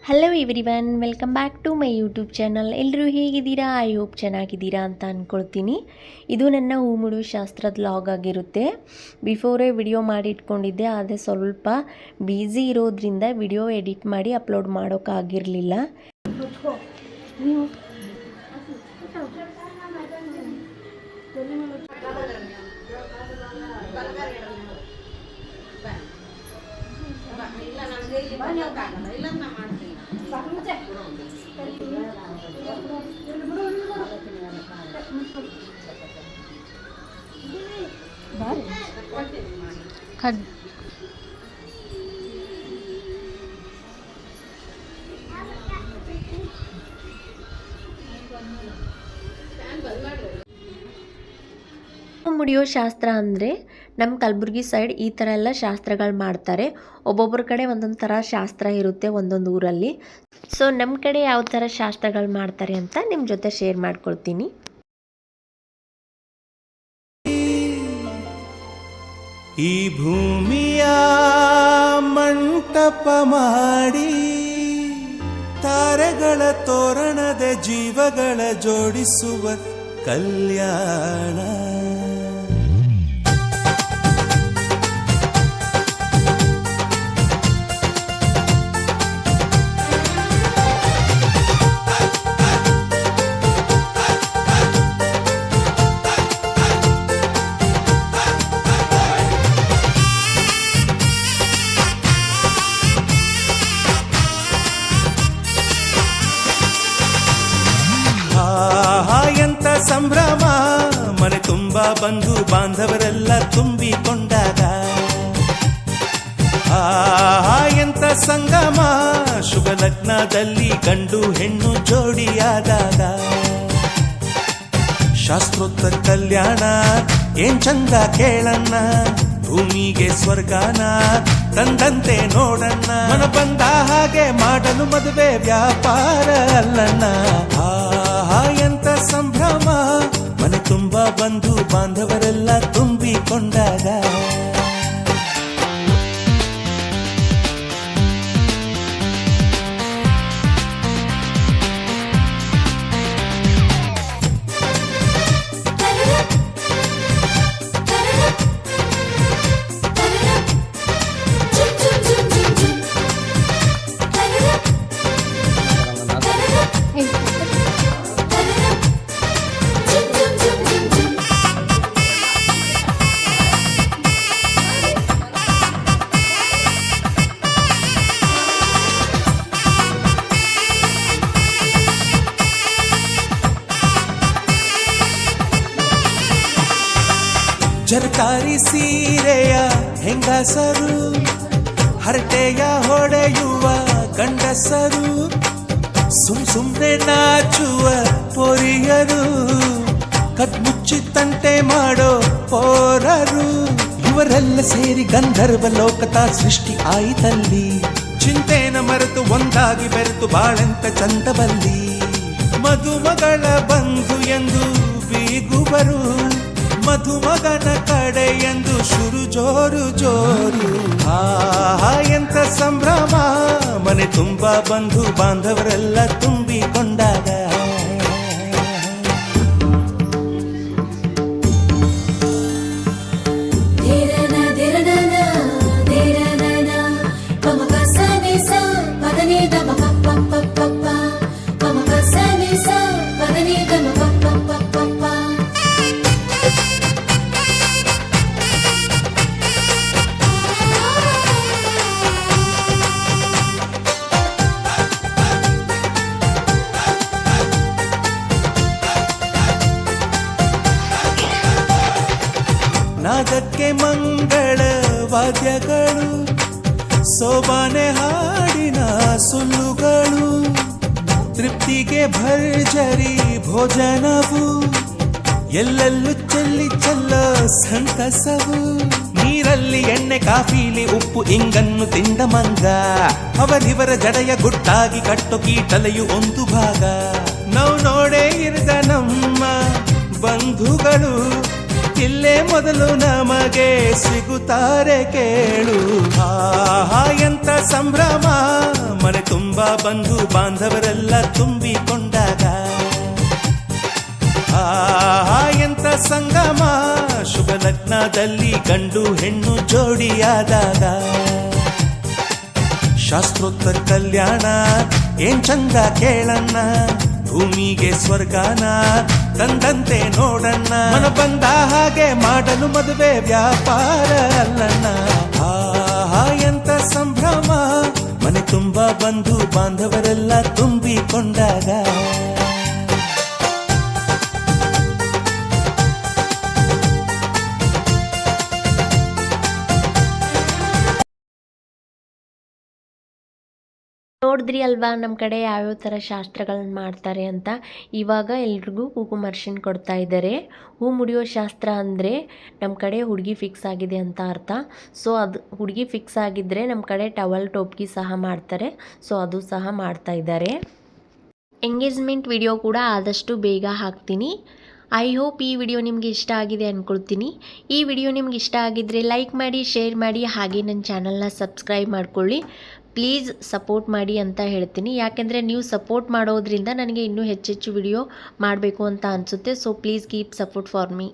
Hello everyone, welcome back to my YouTube channel. ಎಲ್ಲರೂ ಹೇಗಿದ್ದೀರಾ? I hope ಚೆನ್ನಾಗಿದ್ದೀರಾ ಅಂತ ಅಂದ್ಕೊಳ್ತೀನಿ. ಇದು ನನ್ನ ಹೂ ಮುಡುವ ಶಾಸ್ತ್ರದ ಲಾಗ್ ಆಗಿರುತ್ತೆ. ಬಿಫೋರೇ ವಿಡಿಯೋ ಮಾಡಿ ಇಟ್ಕೊಂಡಿದ್ದೆ, ಆದರೆ ಸ್ವಲ್ಪ ಬ್ಯುಸಿ ಇರೋದ್ರಿಂದ ವಿಡಿಯೋ ಎಡಿಟ್ ಮಾಡಿ ಅಪ್ಲೋಡ್ ಮಾಡೋಕ್ಕಾಗಿರಲಿಲ್ಲ. ಮುಡಿಯೋ ಶಾಸ್ತ್ರ ಅಂದರೆ ನಮ್ಮ ಕಲಬುರ್ಗಿ ಸೈಡ್ ಈ ಥರ ಎಲ್ಲ ಶಾಸ್ತ್ರಗಳು ಮಾಡ್ತಾರೆ. ಒಬ್ಬೊಬ್ಬರ ಕಡೆ ಒಂದೊಂದು ಥರ ಶಾಸ್ತ್ರ ಇರುತ್ತೆ ಒಂದೊಂದು ಊರಲ್ಲಿ. ಸೊ ನಮ್ಮ ಕಡೆ ಯಾವ ಥರ ಶಾಸ್ತ್ರಗಳು ಮಾಡ್ತಾರೆ ಅಂತ ನಿಮ್ಮ ಜೊತೆ ಶೇರ್ ಮಾಡ್ಕೊಳ್ತೀನಿ. ಈ ಭೂಮಿಯ ಮಂಟಪ ಮಾಡಿ ತಾರೆಗಳ ತೋರಣದ ಜೀವಗಳ ಜೋಡಿಸುವ ಕಲ್ಯಾಣ. ಎಂತ ಸಂಭ್ರಮ, ಮನೆ ತುಂಬಾ ಬಂಧು ಬಾಂಧವರೆಲ್ಲ ತುಂಬಿಕೊಂಡಾಗ. ಎಂತ ಸಂಗಮ, ಶುಭ ಲಗ್ನದಲ್ಲಿ ಗಂಡು ಹೆಣ್ಣು ಜೋಡಿಯಾದಾಗ. ಶಾಸ್ತ್ರೋತ್ತರ ಕಲ್ಯಾಣ ಏನ್ ಚಂದ ಕೇಳಣ್ಣ, ಭೂಮಿಗೆ ಸ್ವರ್ಗಾನ ತಂದಂತೆ ನೋಡಣ್ಣ. ಮನ ಬಂದ ಹಾಗೆ ಮಾಡಲು ಮದುವೆ ವ್ಯಾಪಾರ ಅಲ್ಲಣ್ಣ. ಎಂತ ಸಂಭ್ರಮ, ಮನೆ ತುಂಬಾ ಬಂಧು ಬಾಂಧವರೆಲ್ಲ ತುಂಬಿಕೊಂಡಾಗ. ಜರಕಾರಿ ಸೀರೆಯ ಹೆಂಗಸರು, ಹರಟೆಯ ಹೊಡೆಯುವ ಗಂಡಸರು, ಸುಮ್ನೆ ನಾಚುವ ಪೊರಿಯರು, ಕದ್ಮುಚ್ಚಿ ತಂಟೆ ಮಾಡೋ ಪೋರರು. ಇವರೆಲ್ಲ ಸೇರಿ ಗಂಧರ್ವ ಲೋಕದ ಸೃಷ್ಟಿ ಆಯಿತಲ್ಲಿ. ಚಿಂತೆನ ಮರೆತು ಒಂದಾಗಿ ಬೆರೆತು ಬಾಳೆಂತ ಚಂದವಲ್ಲಿ. ಮದುಮಗಳ ಬಂಧು ಎಂದು ಬೀಗುವರು, ಮಧುಮಗನ ಕಡೆ ಎಂದು ಶುರು ಜೋರು ಜೋರು. ಎಂತ ಸಂಭ್ರಮ, ಮನೆ ತುಂಬಾ ಬಂಧು ಬಾಂಧವರೆಲ್ಲ ತುಂಬಿಕೊಂಡಾಗ. ನಾದಕ್ಕೆ ಮಂಗಳ ವಾದ್ಯಗಳು, ಸೋಬಾನೆ ಹಾಡಿನ ಸುಳ್ಳುಗಳು, ತೃಪ್ತಿಗೆ ಭರ್ಜರಿ ಭೋಜನವು, ಎಲ್ಲೆಲ್ಲೂ ಚೆಲ್ಲಿ ಚೆಲ್ಲ ಸಂತಸವು. ನೀರಲ್ಲಿ ಎಣ್ಣೆ ಕಾಫಿಲಿ ಉಪ್ಪು ಇಂಗನ್ನು ತಿಂದ ಮಂಗ, ಅವರಿವರ ಜಡೆಯ ಗುಟ್ಟಾಗಿ ಕಟ್ಟು ಕೀಟಲೆಯು ಒಂದು ಭಾಗ. ನಾವು ನೋಡೇ ಇರದ ನಮ್ಮ ಬಂಧುಗಳು ಇಲ್ಲೇ ಮೊದಲು ನಮಗೆ ಸಿಗುತ್ತಾರೆ ಕೇಳು. ಎಂತ ಸಂಭ್ರಮ, ಮನೆ ತುಂಬ ಬಂಧು ಬಾಂಧವರೆಲ್ಲ ತುಂಬಿಕೊಂಡಾಗ ಎಂತ ಸಂಗಮ ಶುಭ ಲಗ್ನದಲ್ಲಿ ಗಂಡು ಹೆಣ್ಣು ಜೋಡಿಯಾದಾಗ ಶಾಸ್ತ್ರೋತ್ತರ ಕಲ್ಯಾಣ ಏನ್ ಚಂದ ಕೇಳಣ್ಣ ಭೂಮಿಗೆ ಸ್ವರ್ಗಾನ ತಂದಂತೆ ನೋಡಣ್ಣ ಮನ ಬಂದ ಹಾಗೆ ಮಾಡಲು ಮದುವೆ ವ್ಯಾಪಾರ ಅಲ್ಲಣ್ಣ ಎಂತ ಸಂಭ್ರಮ ಮನೆ ತುಂಬ ಬಂಧು ಬಾಂಧವರೆಲ್ಲ ತುಂಬಿಕೊಂಡಾಗ ನೋಡಿದ್ರಿ ಅಲ್ವಾ ನಮ್ಮ ಕಡೆ ಯಾವ್ಯಾವ ಥರ ಶಾಸ್ತ್ರಗಳನ್ನ ಮಾಡ್ತಾರೆ ಅಂತ. ಇವಾಗ ಎಲ್ರಿಗೂ ಕುಂಕುಮ ಅರ್ಶಿನ ಕೊಡ್ತಾ ಇದ್ದಾರೆ. ಹೂ ಮುಡಿಯೋ ಶಾಸ್ತ್ರ ಅಂದರೆ ನಮ್ಮ ಕಡೆ ಹುಡುಗಿ ಫಿಕ್ಸ್ ಆಗಿದೆ ಅಂತ ಅರ್ಥ. ಸೊ ಅದು ಹುಡುಗಿ ಫಿಕ್ಸ್ ಆಗಿದ್ದರೆ ನಮ್ಮ ಕಡೆ ಟವಲ್ ಟೋಪ್ಗಿ ಸಹ ಮಾಡ್ತಾರೆ. ಸೊ ಅದು ಸಹ ಮಾಡ್ತಾ ಇದ್ದಾರೆ. ಎಂಗೇಜ್ಮೆಂಟ್ ವಿಡಿಯೋ ಕೂಡ ಆದಷ್ಟು ಬೇಗ ಹಾಕ್ತೀನಿ. ಐ ಹೋಪ್ ಈ ವಿಡಿಯೋ ನಿಮಗೆ ಇಷ್ಟ ಆಗಿದೆ ಅಂದ್ಕೊಳ್ತೀನಿ. ಈ ವಿಡಿಯೋ ನಿಮ್ಗೆ ಇಷ್ಟ ಆಗಿದ್ದರೆ ಲೈಕ್ ಮಾಡಿ, ಶೇರ್ ಮಾಡಿ, ಹಾಗೆ ನನ್ನ ಚಾನಲ್ನ ಸಬ್ಸ್ಕ್ರೈಬ್ ಮಾಡ್ಕೊಳ್ಳಿ. ಪ್ಲೀಸ್ ಸಪೋರ್ಟ್ ಮಾಡಿ ಅಂತ ಹೇಳ್ತೀನಿ. ಯಾಕೆಂದರೆ ನೀವು ಸಪೋರ್ಟ್ ಮಾಡೋದ್ರಿಂದ ನನಗೆ ಇನ್ನೂ ಹೆಚ್ಚೆಚ್ಚು ವಿಡಿಯೋ ಮಾಡಬೇಕು ಅಂತ ಅನಿಸುತ್ತೆ. So please keep support for me.